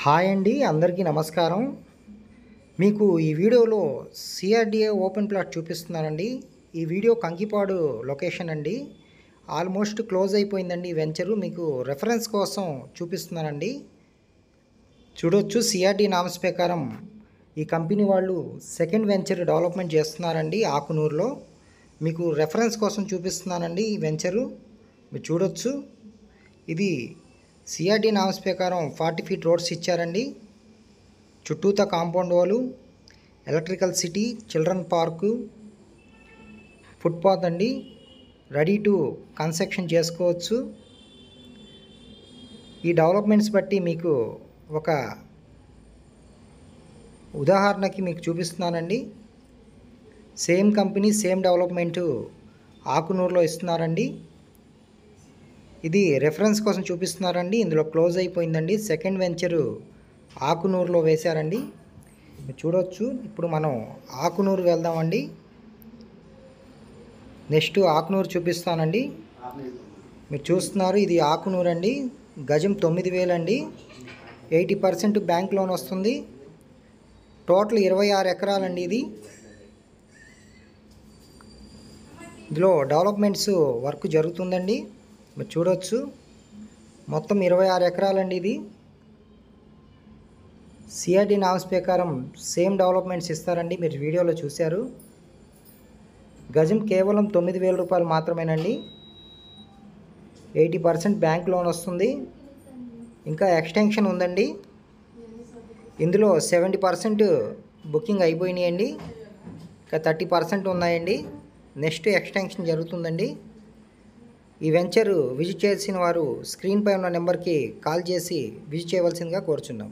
Hi అండి, అందరికీ నమస్కారం. మీకు ఈ వీడియోలో సిఆర్డిఏ ఓపెన్ ప్లాట్ చూపిస్తున్నానండి. ఈ వీడియో కంకిపాడు లొకేషన్ అండి. ఆల్మోస్ట్ క్లోజ్ అయిపోయిందండి ఈ వెంచరు. మీకు రెఫరెన్స్ కోసం చూపిస్తున్నానండి. చూడొచ్చు, సిఆర్డి నామ్స్ ప్రకారం ఈ కంపెనీ వాళ్ళు సెకండ్ వెంచర్ డెవలప్మెంట్ చేస్తున్నారండి ఆకునూరులో. మీకు రెఫరెన్స్ కోసం చూపిస్తున్నానండి ఈ వెంచరు. మీరు చూడొచ్చు, ఇది సిఆర్డి నామ్స్ ప్రకారం 40 ఫీట్ రోడ్స్ ఇచ్చారండి. చుట్టూతా కాంపౌండ్ వాలు, electrical city, children park, footpath అండి. రెడీ టు కన్స్ట్రక్షన్ చేసుకోవచ్చు. ఈ డెవలప్మెంట్స్ బట్టి మీకు ఒక ఉదాహరణకి మీకు చూపిస్తున్నానండి. సేమ్ కంపెనీ సేమ్ డెవలప్మెంటు ఆకునూరులో ఇస్తున్నారండి. ఇది రెఫరెన్స్ కోసం చూపిస్తున్నారండి. ఇందులో క్లోజ్ అయిపోయిందండి. సెకండ్ వెంచరు ఆకునూరులో వేశారండి. చూడవచ్చు. ఇప్పుడు మనం ఆకునూరు వెళ్దామండి. నెక్స్ట్ ఆకునూరు చూపిస్తానండి. మీరు చూస్తున్నారు, ఇది ఆకునూరు అండి. గజం 9,000 అండి. 80% బ్యాంక్ లోన్ వస్తుంది. టోటల్ 26 ఎకరాలండి ఇది. ఇందులో డెవలప్మెంట్స్ వర్క్ జరుగుతుందండి. మీరు చూడవచ్చు, మొత్తం 26 ఎకరాలండి ఇది. సిఆర్డి నామ్స్ ప్రకారం సేమ్ డెవలప్మెంట్స్ ఇస్తారండి. మీరు వీడియోలో చూశారు. గజం కేవలం 9,000 రూపాయలు మాత్రమేనండి. 80% బ్యాంక్ లోన్ వస్తుంది. ఇంకా ఎక్స్టెన్షన్ ఉందండి. ఇందులో 70% బుకింగ్ అయిపోయినాయండి. ఇంకా 30% ఉన్నాయండి. నెక్స్ట్ ఎక్స్టెన్షన్ జరుగుతుందండి. ఈ వెంచర్ విజిట్ చేసిన వారు స్క్రీన్పై ఉన్న నెంబర్కి కాల్ చేసి విజిట్ చేయవలసిందిగా కోరుచున్నాం.